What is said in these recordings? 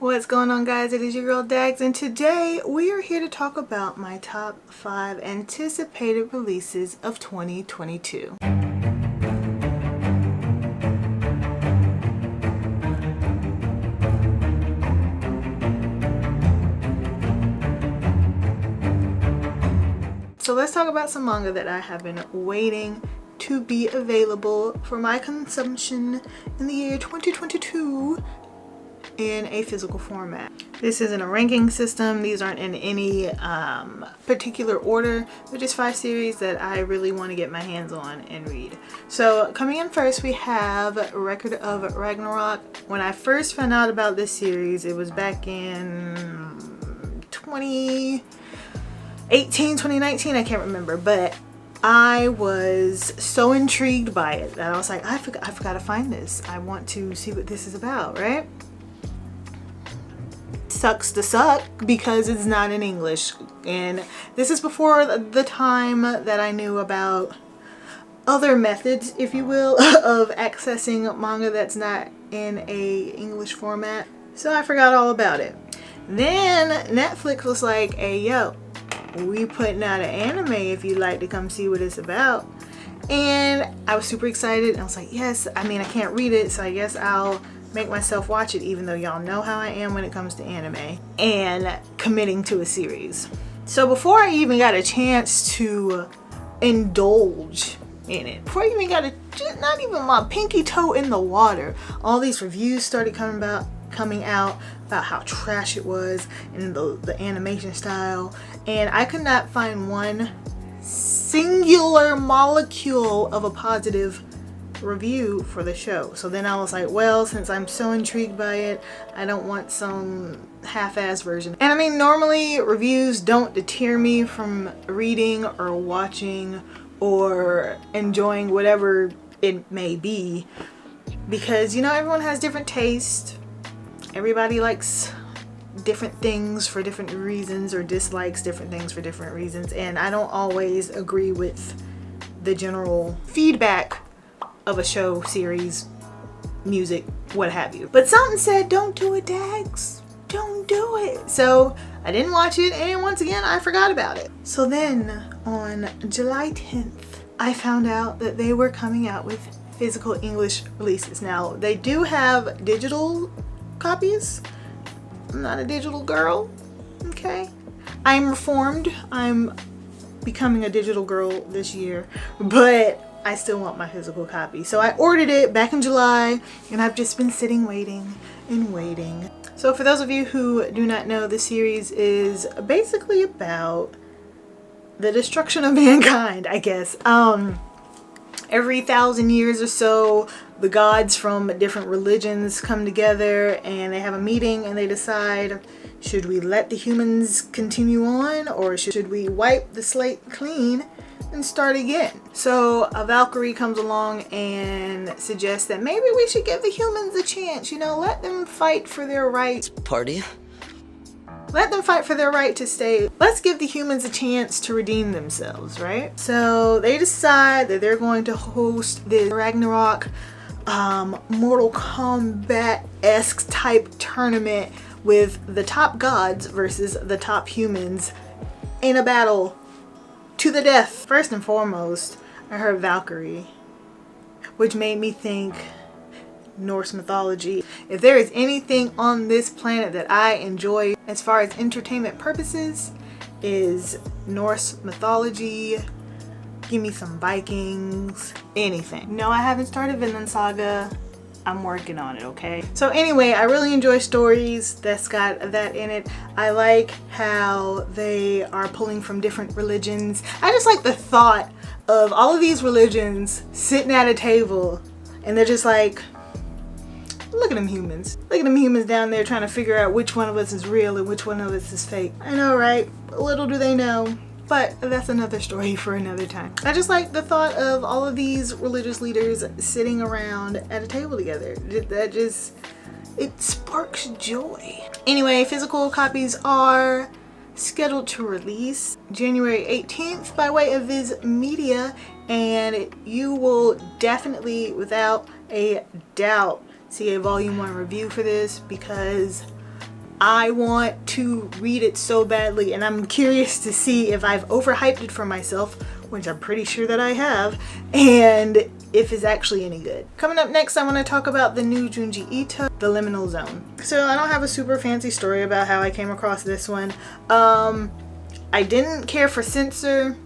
What's going on, guys? It is your girl Dags, and today we are here to talk about my top 5 anticipated releases of 2022. So let's talk about some manga that I have been waiting to be available for my consumption in the year 2022 in a physical format. This isn't a ranking system. These aren't in any particular order. They're just 5 series that I really want to get my hands on and read. So coming in first, we have Record of Ragnarok. When I first found out about this series, it was back in 2018, 2019, I can't remember, but I was so intrigued by it that I was like, I've got to find this. I want to see what this is about, right? Sucks to suck because it's not in English, and this is before the time that I knew about other methods, if you will, of accessing manga that's not in a English format. So I forgot all about it. Then Netflix was like, hey yo, we putting out an anime if you'd like to come see what it's about. And I was super excited. I was like, yes, I mean, I can't read it, so I guess I'll make myself watch it, even though y'all know how I am when it comes to anime and committing to a series. So before I even got a chance to indulge in it, before I even got not even my pinky toe in the water, all these reviews started coming out about how trash it was and the animation style, and I could not find one singular molecule of a positive review for the show. So then I was like, well, since I'm so intrigued by it, I don't want some half-ass version. And I mean, normally reviews don't deter me from reading or watching or enjoying whatever it may be, because, you know, everyone has different taste. Everybody likes different things for different reasons, or dislikes different things for different reasons, and I don't always agree with the general feedback of a show, series, music, what have you. But something said, don't do it, Dags. Don't do it. So I didn't watch it, and once again, I forgot about it. So then on July 10th, I found out that they were coming out with physical English releases. Now, they do have digital copies. I'm not a digital girl, okay? I'm reformed. I'm becoming a digital girl this year, but I still want my physical copy. So I ordered it back in July, and I've just been sitting waiting and waiting. So for those of you who do not know, the series is basically about the destruction of mankind, I guess. Every 1,000 years or so, the gods from different religions come together and they have a meeting, and they decide, should we let the humans continue on, or should we wipe the slate clean and start again? So a Valkyrie comes along and suggests that maybe we should give the humans a chance, you know, let them fight for their right. Party? Let them fight for their right to stay. Let's give the humans a chance to redeem themselves, right? So they decide that they're going to host this Ragnarok Mortal Kombat-esque type tournament with the top gods versus the top humans in a battle to the death. First and foremost, I heard Valkyrie, which made me think Norse mythology. If there is anything on this planet that I enjoy as far as entertainment purposes, is Norse mythology. Give me some Vikings, anything. No, I haven't started Vinland Saga. I'm working on it, okay? So anyway, I really enjoy stories that's got that in it. I like how they are pulling from different religions. I just like the thought of all of these religions sitting at a table, and they're just like, look at them humans. Look at them humans down there trying to figure out which one of us is real and which one of us is fake. I know, right? Little do they know. But that's another story for another time. I just like the thought of all of these religious leaders sitting around at a table together. That just, it sparks joy. Anyway, physical copies are scheduled to release January 18th by way of Viz Media, and you will definitely, without a doubt, see a volume 1 review for this, because I want to read it so badly, and I'm curious to see if I've overhyped it for myself, which I'm pretty sure that I have, and if it's actually any good. Coming up next, I want to talk about the new Junji Ito, The Liminal Zone. So I don't have a super fancy story about how I came across this one. I didn't care for censor,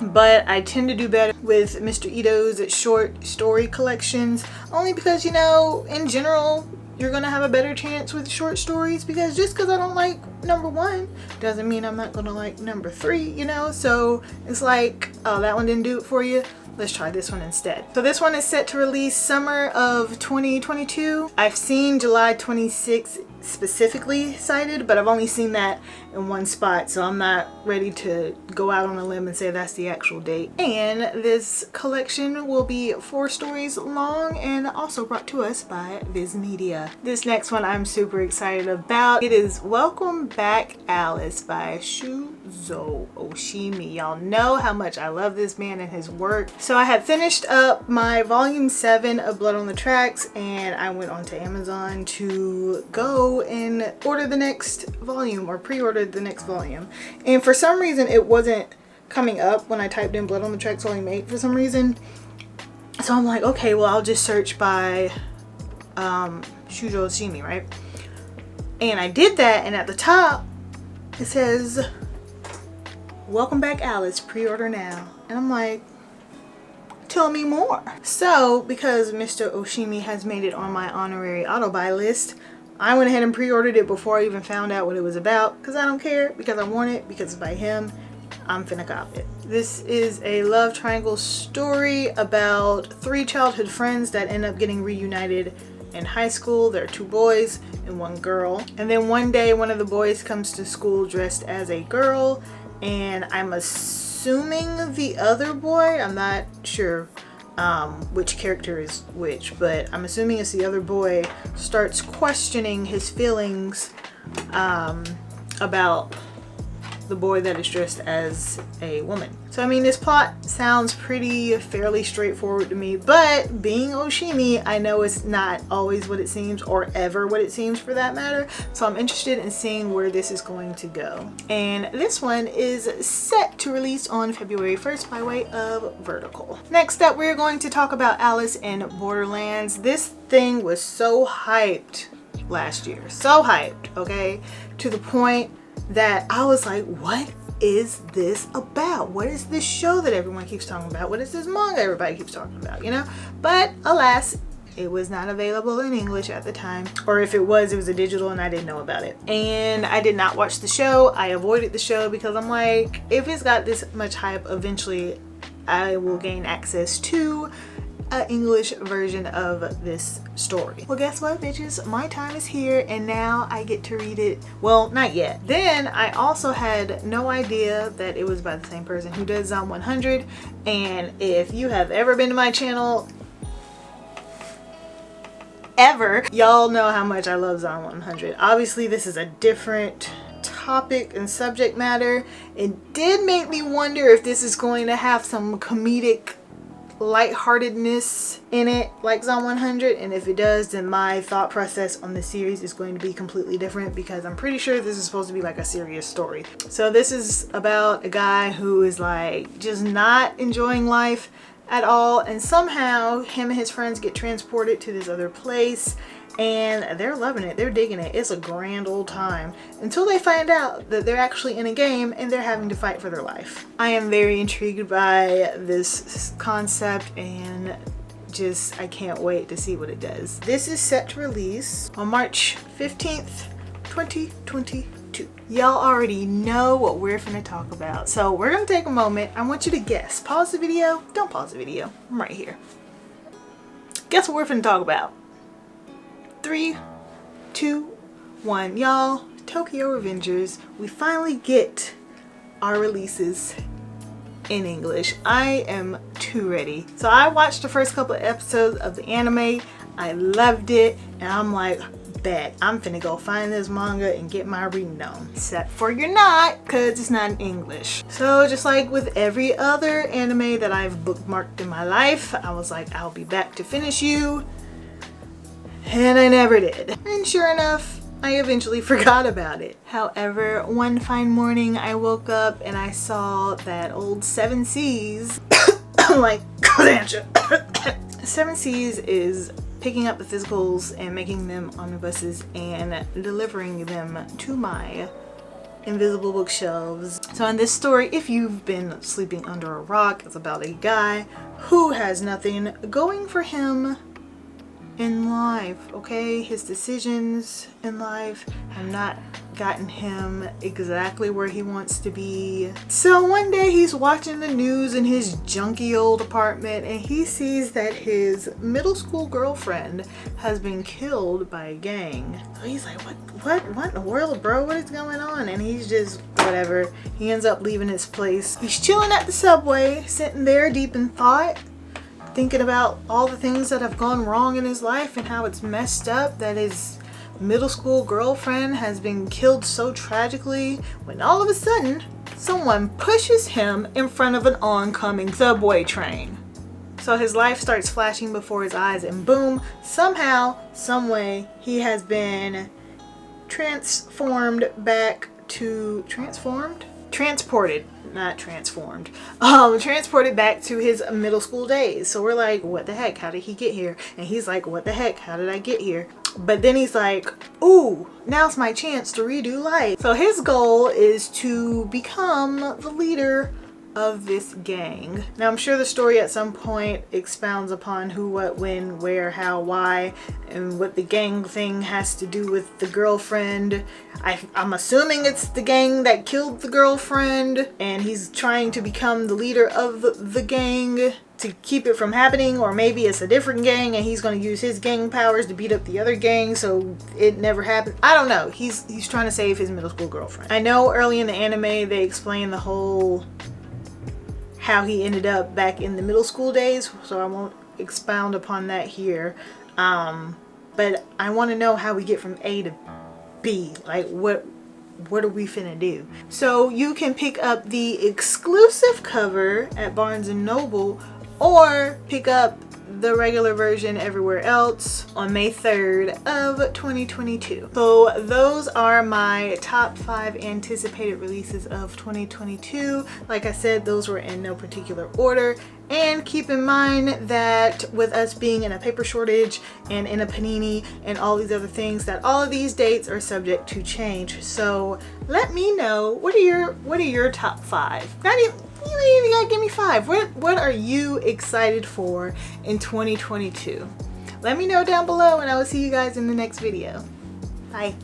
but I tend to do better with Mr. Ito's short story collections, only because, you know, in general, you're gonna have a better chance with short stories, because just because I don't like number 1 doesn't mean I'm not gonna like number 3, you know? So it's like, oh, that one didn't do it for you, let's try this one instead. So this one is set to release summer of 2022. I've seen July 26th specifically cited, but I've only seen that in one spot, so I'm not ready to go out on a limb and say that's the actual date. And this collection will be 4 stories long and also brought to us by Viz Media. This next one I'm super excited about. It is Welcome Back Alice by Shuzo Oshimi. Y'all know how much I love this man and his work. So I had finished up my volume 7 of Blood on the Tracks, and I went onto Amazon to go and order the next volume, or pre-ordered the next volume. And for some reason it wasn't coming up when I typed in Blood on the Tracks volume 8 for some reason. So I'm like, okay, well, I'll just search by Shuzo Oshimi, right? And I did that, and at the top it says Welcome Back Alice, pre-order now. And I'm like, tell me more. So because Mr. Oshimi has made it on my honorary auto buy list, I went ahead and pre-ordered it before I even found out what it was about, because I don't care, because I want it, because it's by him. I'm finna cop it. This is a love triangle story about 3 childhood friends that end up getting reunited in high school. There are 2 boys and 1 girl. And then one day one of the boys comes to school dressed as a girl, and I'm assuming the other boy, I'm not sure which character is which, but I'm assuming it's the other boy, starts questioning his feelings about the boy that is dressed as a woman. So I mean, this plot sounds fairly straightforward to me, but being Oshimi, I know it's not always what it seems, or ever what it seems for that matter. So I'm interested in seeing where this is going to go. And this one is set to release on February 1st by way of Vertical. Next up, we're going to talk about Alice in Borderlands. This thing was so hyped last year, so hyped, okay, to the point that I was like, what is this about? What is this show that everyone keeps talking about? What is this manga everybody keeps talking about, you know? But alas, it was not available in English at the time, or if it was a digital and I didn't know about it. And I did not watch the show. I avoided the show because I'm like, if it's got this much hype, eventually I will gain access to an English version of this story. Well, guess what, bitches? My time is here, and now I get to read it. Well, not yet. Then I also had no idea that it was by the same person who does Zom 100. And if you have ever been to my channel, ever, y'all know how much I love Zom 100. Obviously, this is a different topic and subject matter. It did make me wonder if this is going to have some comedic lightheartedness in it like Zom 100, and if it does, then my thought process on the series is going to be completely different, because I'm pretty sure this is supposed to be like a serious story. So this is about a guy who is like just not enjoying life at all, and somehow him and his friends get transported to this other place, and they're loving it, they're digging it, it's a grand old time, until they find out that they're actually in a game and they're having to fight for their life. I am very intrigued by this concept, and I can't wait to see what it does. This is set to release on March 15th, 2022. Y'all already know what we're finna talk about, so we're gonna take a moment. I want you to guess. Pause the video. Don't pause the video. I'm right here. Guess what we're finna talk about. 3, 2, 1. Y'all, Tokyo Revengers, we finally get our releases in English. I am too ready. So I watched the first couple of episodes of the anime. I loved it, and I'm like, bet I'm finna go find this manga and get my reading on. Except for you're not, because it's not in English. So just like with every other anime that I've bookmarked in my life, I was like, I'll be back to finish you. And I never did. And sure enough, I eventually forgot about it. However, one fine morning I woke up and I saw that old 7Cs, like, Seven Seas is picking up the physicals and making them omnibuses and delivering them to my invisible bookshelves. So in this story, if you've been sleeping under a rock, it's about a guy who has nothing going for him in life, okay? His decisions in life have not gotten him exactly where he wants to be. So one day he's watching the news in his junky old apartment and he sees that his middle school girlfriend has been killed by a gang. So he's like, what in the world, bro? What is going on? And he's just whatever. He ends up leaving his place. He's chilling at the subway, sitting there deep in thought, thinking about all the things that have gone wrong in his life and how it's messed up that his middle school girlfriend has been killed so tragically, when all of a sudden someone pushes him in front of an oncoming subway train. So his life starts flashing before his eyes and boom, somehow, someway, he has been transported back to his middle school days. So we're like, what the heck, how did he get here? And he's like, what the heck, how did I get here? But then he's like, ooh, now's my chance to redo life. So his goal is to become the leader of this gang. Now I'm sure the story at some point expounds upon who, what, when, where, how, why, and what the gang thing has to do with the girlfriend. I'm assuming it's the gang that killed the girlfriend and he's trying to become the leader of the gang to keep it from happening, or maybe it's a different gang and he's going to use his gang powers to beat up the other gang so it never happens. I don't know. He's trying to save his middle school girlfriend. I know early in the anime they explain the whole how he ended up back in the middle school days, so I won't expound upon that here. But I want to know how we get from A to B. Like, what are we finna do? So you can pick up the exclusive cover at Barnes & Noble or pick up the regular version everywhere else on May 3rd of 2022. So those are my top 5 anticipated releases of 2022. Like I said, those were in no particular order. And keep in mind that with us being in a paper shortage and in a panini and all these other things, that all of these dates are subject to change. So let me know, what are your top 5? Not even, you even gotta give me 5. What are you excited for in 2022? Let me know down below and I will see you guys in the next video. Bye.